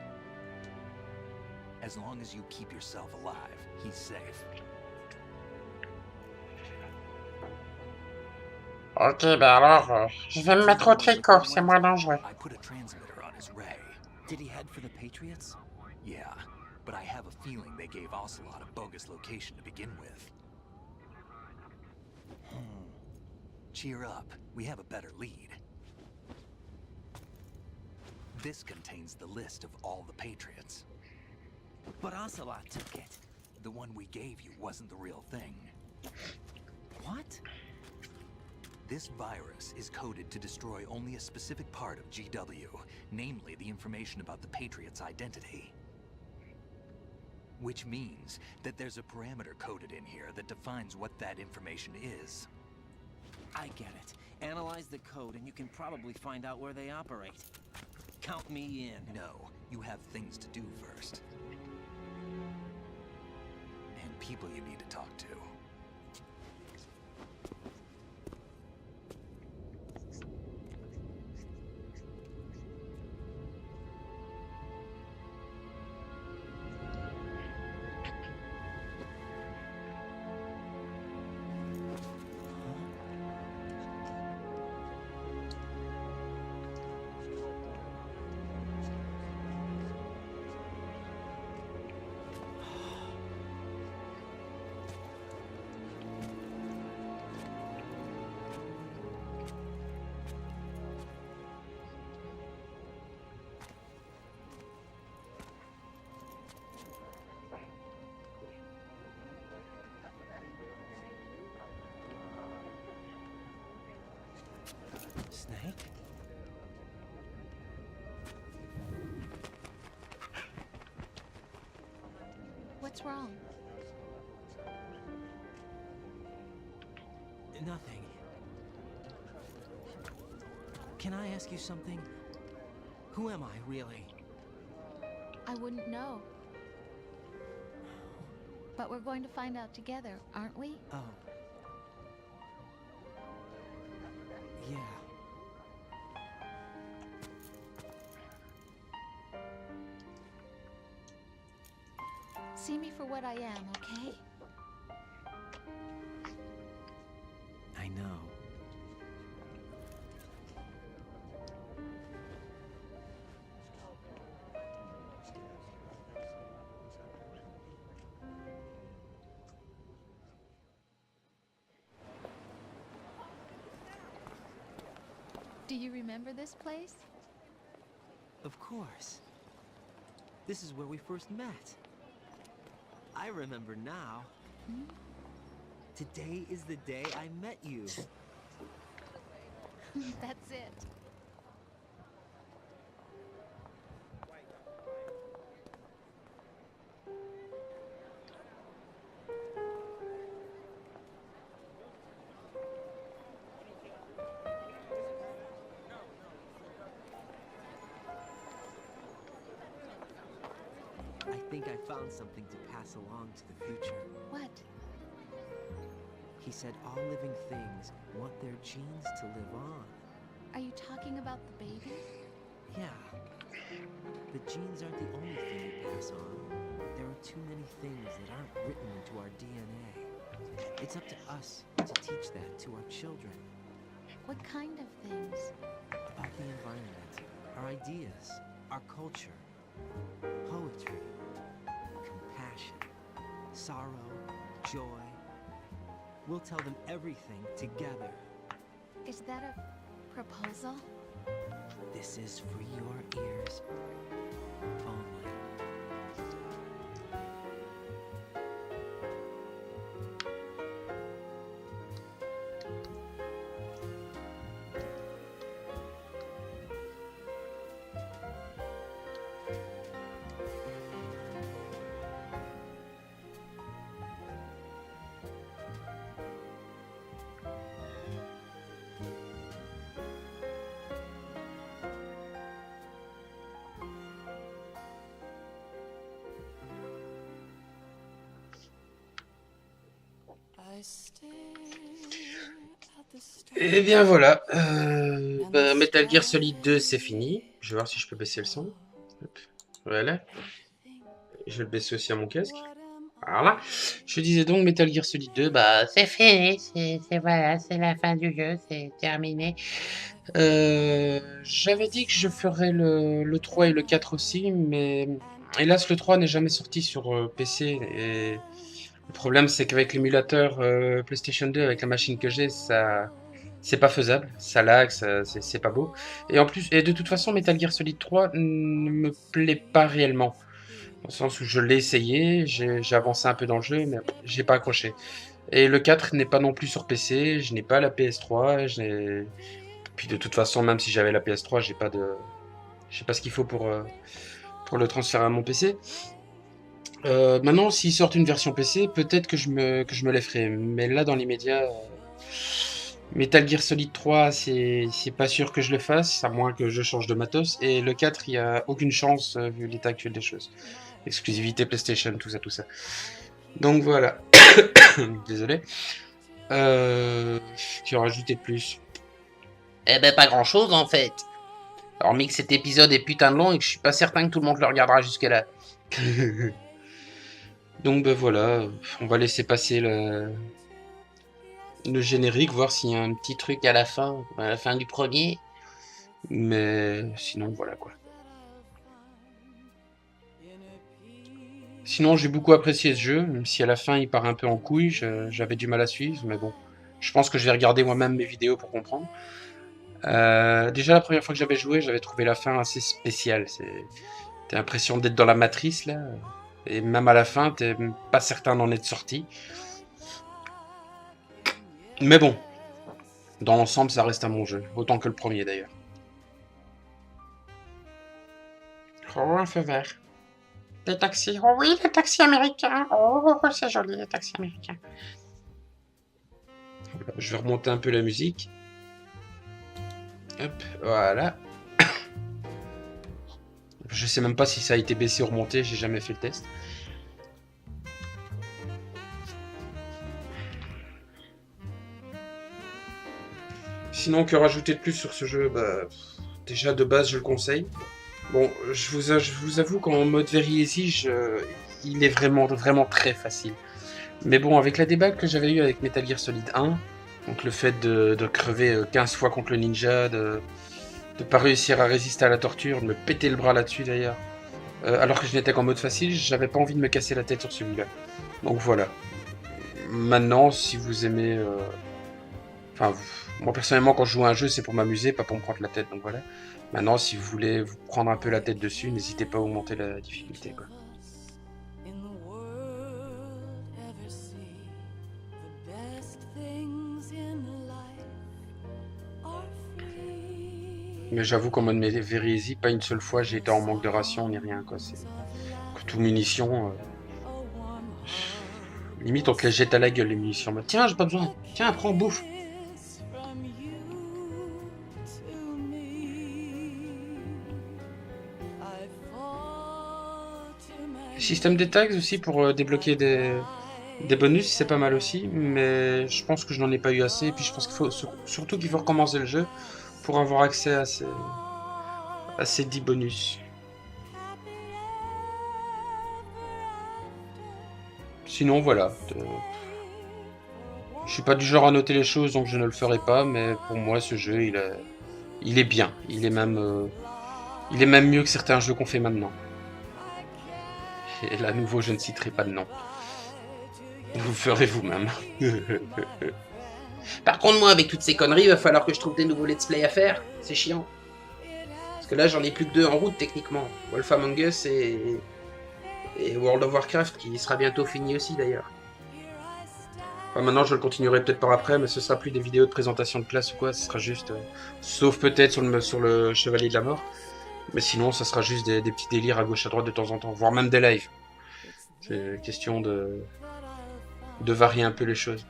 As long as you keep yourself alive, he's safe. Ok, ben alors, je vais me mettre au tricot, c'est moins dangereux. I put a transmitter on his ray. Did he head for the Patriots? Yeah, but I have a feeling they gave Ocelot a bogus location to begin with. Cheer up, we have a better lead. This contains the list of all the Patriots. But Ocelot took it. The one we gave you wasn't the real thing. What? This virus is coded to destroy only a specific part of GW, namely the information about the Patriots' identity. Which means that there's a parameter coded in here that defines what that information is. I get it. Analyze the code and you can probably find out where they operate. Count me in. No, you have things to do first. And people you need to talk to. Snake? What's wrong? Nothing. Can I ask you something? Who am I, really? I wouldn't know. But we're going to find out together, aren't we? Oh. Yeah. See me for what I am, okay? I know. Do you remember this place? Of course. This is where we first met. I remember now. Hmm? Today is the day I met you. That's it. I think I found something to pass along to the future. What? He said all living things want their genes to live on. Are you talking about the baby? Yeah. The genes aren't the only thing we pass on. There are too many things that aren't written into our DNA. It's up to us to teach that to our children. What kind of things? About the environment, our ideas, our culture, poetry, compassion, sorrow, joy. We'll tell them everything together. Is that a proposal? This is for your ears only. Et bien voilà, Metal Gear Solid 2 c'est fini. Je vais voir si je peux baisser le son. Hop. Voilà. Je vais le baisser aussi à mon casque. Voilà. Je disais donc Metal Gear Solid 2, bah C'est fini, voilà, c'est la fin du jeu, c'est terminé. j'avais dit que je ferais le 3 et le 4 aussi, mais hélas le 3 n'est jamais sorti sur PC. Et le problème c'est qu'avec l'émulateur PlayStation 2, avec la machine que j'ai, ça... c'est pas faisable, ça lag, c'est pas beau. Et en plus, et de toute façon, Metal Gear Solid 3 ne me plaît pas réellement. Dans le sens où je l'ai essayé, j'ai avancé un peu dans le jeu, mais j'ai pas accroché. Et le 4 n'est pas non plus sur PC, je n'ai pas la PS3, puis de toute façon, même si j'avais la PS3, j'ai pas ce qu'il faut pour le transférer à mon PC. Maintenant, s'ils sortent une version PC, peut-être que je me les ferai. Mais là, dans l'immédiat, Metal Gear Solid 3, c'est pas sûr que je le fasse, à moins que je change de matos. Et le 4, il n'y a aucune chance, vu l'état actuel des choses. Exclusivité PlayStation, tout ça. Donc voilà. Désolé. Qui ont rajouté de plus? Eh ben, pas grand-chose, en fait. Hormis que cet épisode est putain de long et que je suis pas certain que tout le monde le regardera jusque-là. Donc ben voilà, on va laisser passer le générique, voir s'il y a un petit truc à la fin du premier. Mais sinon, voilà quoi. Sinon, j'ai beaucoup apprécié ce jeu, même si à la fin il part un peu en couille, j'avais du mal à suivre, mais bon. Je pense que je vais regarder moi-même mes vidéos pour comprendre. Déjà, la première fois que j'avais joué, j'avais trouvé la fin assez spéciale. T'as l'impression d'être dans la matrice, là. Et même à la fin, t'es pas certain d'en être sorti. Mais bon, dans l'ensemble, ça reste un bon jeu. Autant que le premier, d'ailleurs. Oh, un feu vert. Les taxis. Oh oui, les taxis américains. Oh, c'est joli, les taxis américains. Voilà, je vais remonter un peu la musique. Hop, voilà. Je sais même pas si ça a été baissé ou remonté, j'ai jamais fait le test. Sinon, que rajouter de plus sur ce jeu? Bah, déjà de base, je le conseille. Bon, je vous avoue qu'en mode Very Easy, il est vraiment très facile. Mais bon, avec la débâcle que j'avais eu avec Metal Gear Solid 1, donc le fait de crever 15 fois contre le ninja, de pas réussir à résister à la torture, de me péter le bras là-dessus d'ailleurs, alors que je n'étais qu'en mode facile, j'avais pas envie de me casser la tête sur celui-là. Donc voilà. Maintenant, si vous aimez... Enfin, moi personnellement, quand je joue à un jeu, c'est pour m'amuser, pas pour me prendre la tête, donc voilà. Maintenant, si vous voulez vous prendre un peu la tête dessus, n'hésitez pas à augmenter la difficulté, quoi. Mais j'avoue qu'en mode Very Easy, pas une seule fois j'ai été en manque de ration ni rien, quoi. C'est que tout munitions. Limite, on te les jette à la gueule, les munitions. Bah, tiens, j'ai pas besoin. Tiens, prends, bouffe. Système des tags aussi pour débloquer des bonus, c'est pas mal aussi. Mais je pense que je n'en ai pas eu assez. Et puis je pense qu'il faut surtout qu'il faut recommencer le jeu pour avoir accès à ces 10 bonus. Sinon, voilà. Je suis pas du genre à noter les choses, donc je ne le ferai pas. Mais pour moi, ce jeu, il est bien. Il est même mieux que certains jeux qu'on fait maintenant. Et là, à nouveau, je ne citerai pas de nom. Vous le ferez vous-même. Par contre, moi, avec toutes ces conneries, il va falloir que je trouve des nouveaux let's play à faire. C'est chiant. Parce que là, j'en ai plus que 2 en route, techniquement. Wolf Among Us et World of Warcraft, qui sera bientôt fini aussi, d'ailleurs. Enfin, maintenant, je le continuerai peut-être par après, mais ce sera plus des vidéos de présentation de classe ou quoi. Ce sera juste... sauf peut-être sur le Chevalier de la Mort. Mais sinon, ça sera juste des petits délires à gauche à droite de temps en temps. Voire même des lives. C'est question de varier un peu les choses.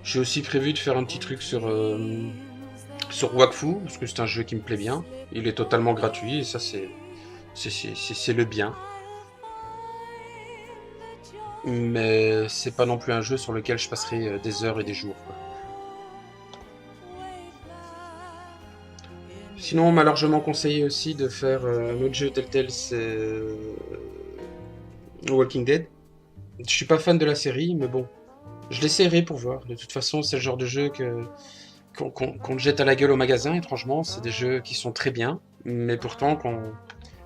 J'ai aussi prévu de faire un petit truc sur Wakfu, parce que c'est un jeu qui me plaît bien. Il est totalement gratuit, et ça c'est le bien. Mais c'est pas non plus un jeu sur lequel je passerai des heures et des jours, quoi. Sinon, on m'a largement conseillé aussi de faire un autre jeu tel, c'est Walking Dead. Je suis pas fan de la série, mais bon, je l'essaierai pour voir. De toute façon, c'est le genre de jeu qu'on te jette à la gueule au magasin, étrangement. C'est des jeux qui sont très bien, mais pourtant,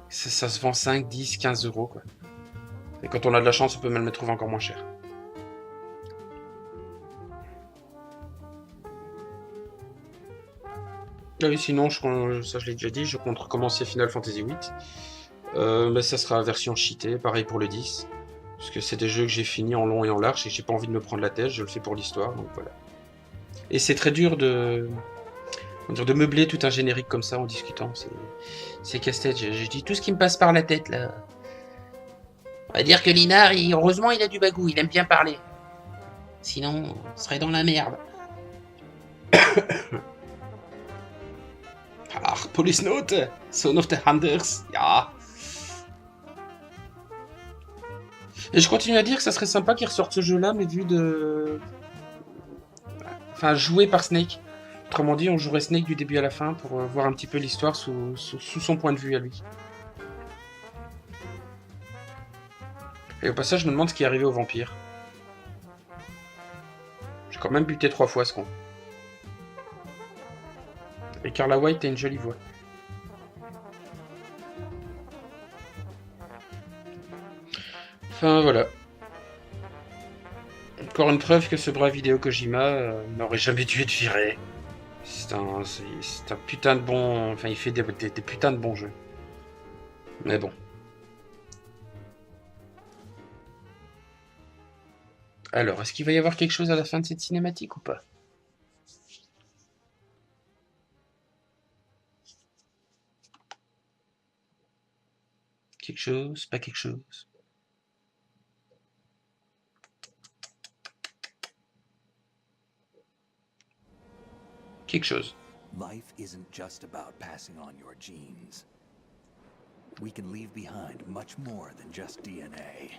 ça se vend 5, 10, 15 euros, quoi. Et quand on a de la chance, on peut même le trouver encore moins cher. Ah oui, sinon, ça je l'ai déjà dit, je compte recommencer Final Fantasy VIII. Mais ça sera la version cheatée, pareil pour le 10. Parce que c'est des jeux que j'ai fini en long et en large et j'ai pas envie de me prendre la tête, je le fais pour l'histoire, donc voilà. Et c'est très dur de meubler tout un générique comme ça en discutant, c'est casse-tête. Je dis tout ce qui me passe par la tête là. On va dire que Lynar, heureusement il a du bagou, il aime bien parler. Sinon, on serait dans la merde. Ah, Police Note, Son of the Hunters, ja. Et je continue à dire que ça serait sympa qu'ils ressortent ce jeu-là, mais vu de... Enfin, joué par Snake. Autrement dit, on jouerait Snake du début à la fin pour voir un petit peu l'histoire sous son point de vue à lui. Et au passage, je me demande ce qui est arrivé au vampire. J'ai quand même buté 3 fois ce con. Et Carla White a une jolie voix. Enfin voilà. Encore une preuve que ce brave Hideo Kojima n'aurait jamais dû être viré. C'est un putain de bon... Enfin, il fait des putains de bons jeux. Mais bon. Alors, est-ce qu'il va y avoir quelque chose à la fin de cette cinématique ou pas? Quelque chose, pas quelque chose. quelque chose. Life isn't just about passing on your genes. We can leave behind much more than just DNA.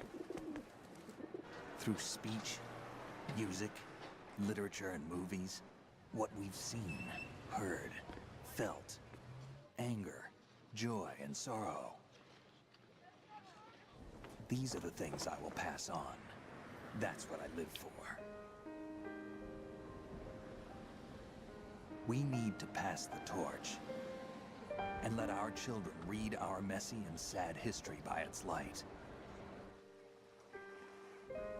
Through speech, music, literature, and movies, what we've seen, heard, felt, anger, joy, and sorrow. These are the things I will pass on. That's what I live for. We need to pass the torch and let our children read our messy and sad history by its light.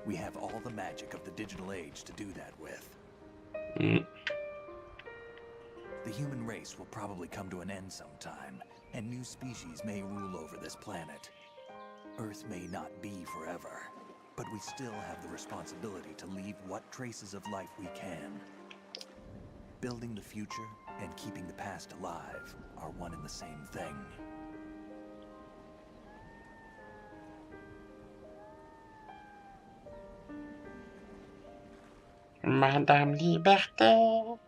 We have all the magic of the digital age to do that with. The human race will probably come to an end sometime, and new species may rule over this planet. Earth may not be forever, but we still have the responsibility to leave what traces of life we can. Building the future and keeping the past alive are one and the same thing. Madame Liberté.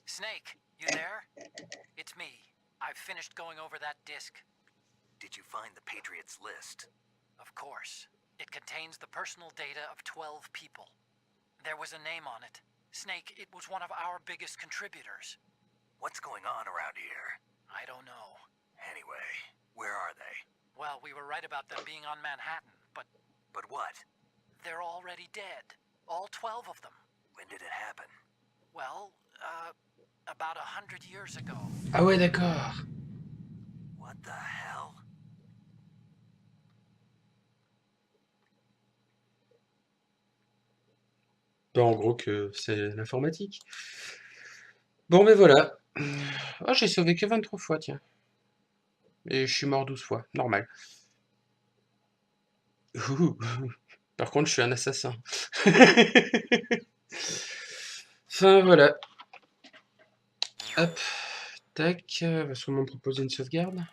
Snake, you there? It's me. I've finished going over that disc. Did you find the Patriots list? Of course. It contains the personal data of 12 people. There was a name on it. Snake, it was one of our biggest contributors. What's going on around here? I don't know. Anyway, where are they? Well, we were right about them being on Manhattan, but... But what? They're already dead. All 12 of them. When did it happen? Well, about 100 years ago. Ah ouais, d'accord. What the hell? Ben, en gros que c'est l'informatique. Bon, ben voilà. Oh, j'ai sauvé que 23 fois, tiens. Et je suis mort 12 fois, normal. Ouh. Par contre, je suis un assassin. Enfin, voilà. Hop. Tac. Va sûrement me proposer une sauvegarde.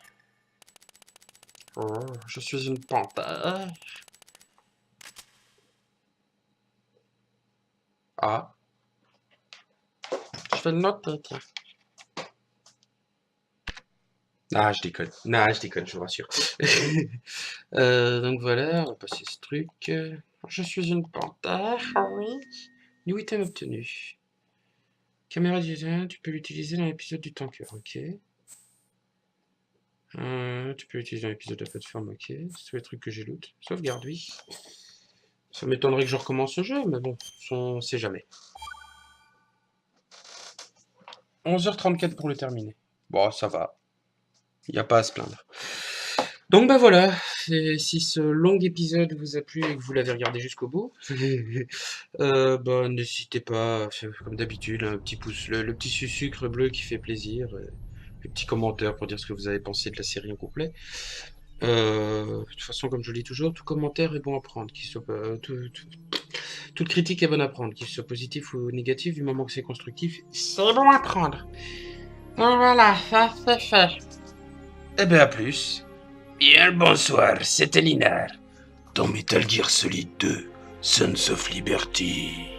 Oh, je suis une panthère. Ah. Je vais le noter, tiens. Ah, je déconne. Non, je déconne, je vous rassure. Donc voilà, on va passer ce truc. Je suis une panthère. Oui. New item obtenu. Caméra d'utilisation, tu peux l'utiliser dans l'épisode du tanker, ok. Tu peux l'utiliser dans l'épisode de la plateforme, ok. C'est tous les trucs que j'ai loot. Sauvegarde, oui. Ça m'étonnerait que je recommence le jeu, mais bon, on sait jamais. 11h34 pour le terminer. Bon, ça va. Il n'y a pas à se plaindre. Donc ben voilà, et si ce long épisode vous a plu et que vous l'avez regardé jusqu'au bout, n'hésitez pas, comme d'habitude, un petit pouce, le petit sucre bleu qui fait plaisir, le petit commentaire pour dire ce que vous avez pensé de la série en complet. De toute façon, comme je le dis toujours, tout commentaire est bon à prendre, toute critique est bonne à prendre, qu'il soit positif ou négatif, du moment que c'est constructif, c'est bon à prendre. Donc voilà, ça c'est fait. Eh bien à plus. Bien le bonsoir, c'était Lynar, dans Metal Gear Solid 2, Sons of Liberty.